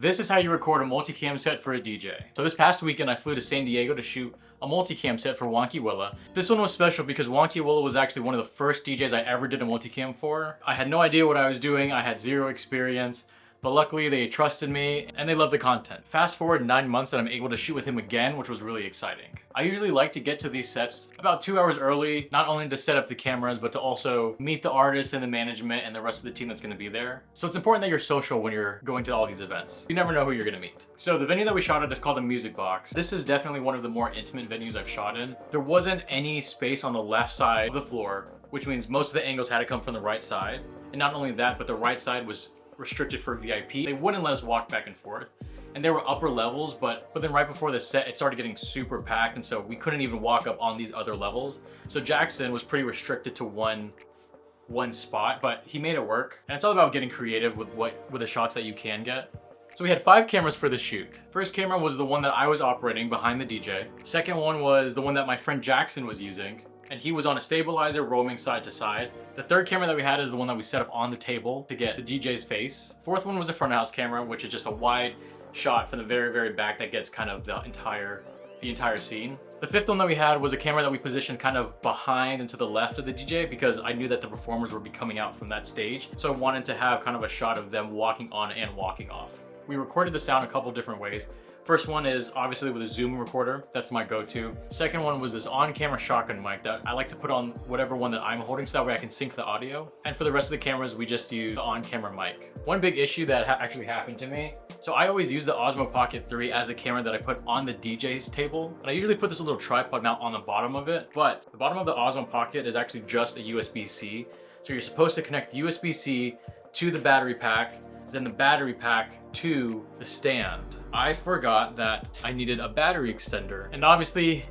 This is how you record a multicam set for a DJ. So this past weekend I flew to San Diego to shoot a multicam set for WonkyWilla. This one was special because WonkyWilla was actually one of the first DJs I ever did a multicam for. I had no idea what I was doing, I had zero experience, but luckily they trusted me and they loved the content. Fast forward 9 months and I'm able to shoot with him again, which was really exciting. I usually like to get to these sets about 2 hours early, not only to set up the cameras, but to also meet the artists and the management and the rest of the team that's gonna be there. So it's important that you're social when you're going to all these events. You never know who you're gonna meet. So the venue that we shot at is called the Music Box. This is definitely one of the more intimate venues I've shot in. There wasn't any space on the left side of the floor, which means most of the angles had to come from the right side. And not only that, but the right side was restricted for VIP. They wouldn't let us walk back and forth. And there were upper levels, but then right before the set, it started getting super packed, and so we couldn't even walk up on these other levels. So Jackson was pretty restricted to one spot, but he made it work. And it's all about getting creative with the shots that you can get. So we had 5 cameras for the shoot. First camera was the one that I was operating behind the DJ. Second one was the one that my friend Jackson was using, and he was on a stabilizer roaming side to side. The third camera that we had is the one that we set up on the table to get the DJ's face. Fourth one was a front of house camera, which is just a wide shot from the very, very back that gets kind of the entire scene. The fifth one that we had was a camera that we positioned kind of behind and to the left of the DJ because I knew that the performers would be coming out from that stage. So I wanted to have kind of a shot of them walking on and walking off. We recorded the sound a couple different ways. First one is obviously with a Zoom recorder. That's my go-to. Second one was this on-camera shotgun mic that I like to put on whatever one that I'm holding so that way I can sync the audio. And for the rest of the cameras, we just use the on-camera mic. One big issue that actually happened to me. So I always use the Osmo Pocket 3 as a camera that I put on the DJ's table. And I usually put this little tripod mount on the bottom of it, but the bottom of the Osmo Pocket is actually just a USB-C. So you're supposed to connect the USB-C to the battery pack, then the battery pack to the stand. I forgot that I needed a battery extender, and obviously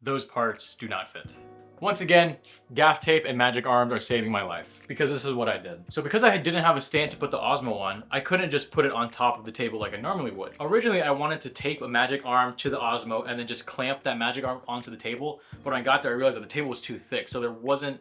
those parts do not fit. Once again, gaff tape and magic arms are saving my life because this is what I did. So because I didn't have a stand to put the Osmo on, I couldn't just put it on top of the table like I normally would. Originally, I wanted to tape a magic arm to the Osmo and then just clamp that magic arm onto the table. But when I got there, I realized that the table was too thick, so there wasn't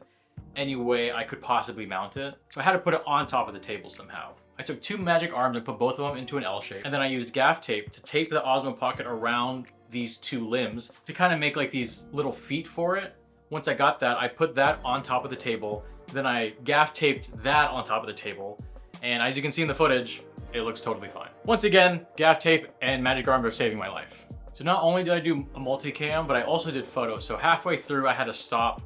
any way I could possibly mount it. So I had to put it on top of the table somehow. I took 2 magic arms and put both of them into an L shape, and then I used gaff tape to tape the Osmo Pocket around these 2 limbs to kind of make like these little feet for it. Once I got that, I put that on top of the table, then I gaff taped that on top of the table, and as you can see in the footage, it looks totally fine. Once again, gaff tape and magic arms are saving my life. So not only did I do a multicam, but I also did photos. So halfway through, I had to stop,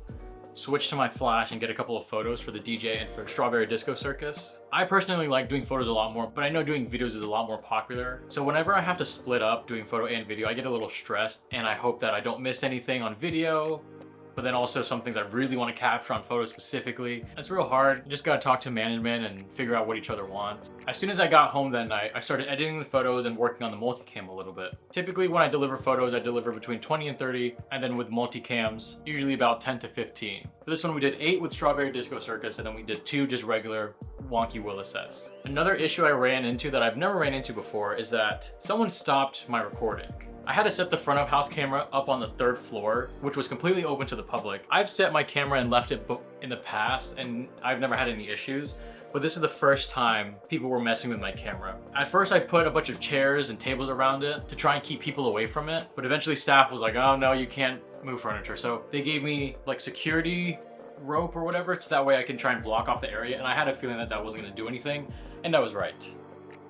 switch to my flash and get a couple of photos for the DJ and for Strawberry Disco Circus. I personally like doing photos a lot more, but I know doing videos is a lot more popular. So whenever I have to split up doing photo and video, I get a little stressed and I hope that I don't miss anything on video, but then also some things I really want to capture on photos specifically. It's real hard. You just gotta talk to management and figure out what each other wants. As soon as I got home that night, I started editing the photos and working on the multicam a little bit. Typically when I deliver photos, I deliver between 20 and 30, and then with multicams, usually about 10 to 15. For this one, we did 8 with Strawberry Disco Circus, and then we did 2 just regular WonkyWilla sets. Another issue I ran into that I've never ran into before is that someone stopped my recording. I had to set the front of house camera up on the 3rd floor, which was completely open to the public. I've set my camera and left it in the past, and I've never had any issues, but this is the first time people were messing with my camera. At first, I put a bunch of chairs and tables around it to try and keep people away from it, but eventually staff was like, oh no, you can't move furniture. So they gave me like security rope or whatever, so that way I can try and block off the area, and I had a feeling that that wasn't gonna do anything, and I was right.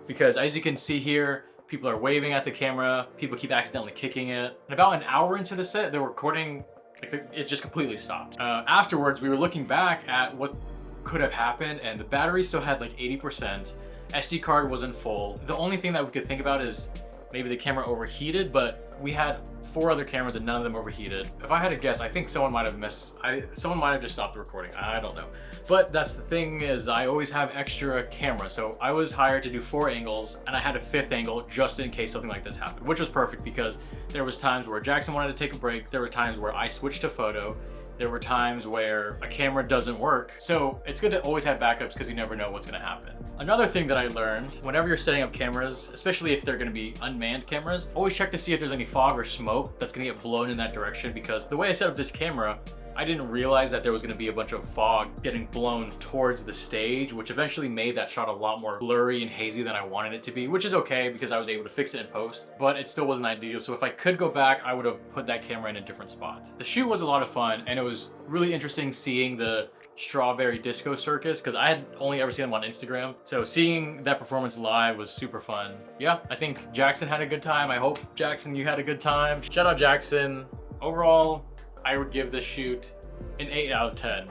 Because as you can see here, people are waving at the camera, people keep accidentally kicking it. And about an hour into the set, the recording, it just completely stopped. Afterwards, we were looking back at what could have happened, and the battery still had like 80%, SD card wasn't full. The only thing that we could think about is maybe the camera overheated, but we had 4 other cameras and none of them overheated. If I had to guess, I think someone might have just stopped the recording. I don't know. But that's the thing, is I always have extra cameras. So I was hired to do 4 angles, and I had a 5th angle just in case something like this happened, which was perfect because there was times where Jackson wanted to take a break. There were times where I switched to photo. There were times where a camera doesn't work. So it's good to always have backups because you never know what's gonna happen. Another thing that I learned, whenever you're setting up cameras, especially if they're gonna be unmanned cameras, always check to see if there's any fog or smoke that's gonna get blown in that direction, because the way I set up this camera, I didn't realize that there was gonna be a bunch of fog getting blown towards the stage, which eventually made that shot a lot more blurry and hazy than I wanted it to be, which is okay because I was able to fix it in post, but it still wasn't ideal. So if I could go back, I would have put that camera in a different spot. The shoot was a lot of fun, and it was really interesting seeing the Strawberry Disco Circus because I had only ever seen them on Instagram. So seeing that performance live was super fun. Yeah, I think Jackson had a good time. I hope, Jackson, you had a good time. Shout out Jackson. Overall, I would give this shoot an 8 out of 10.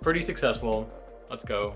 Pretty successful. Let's go.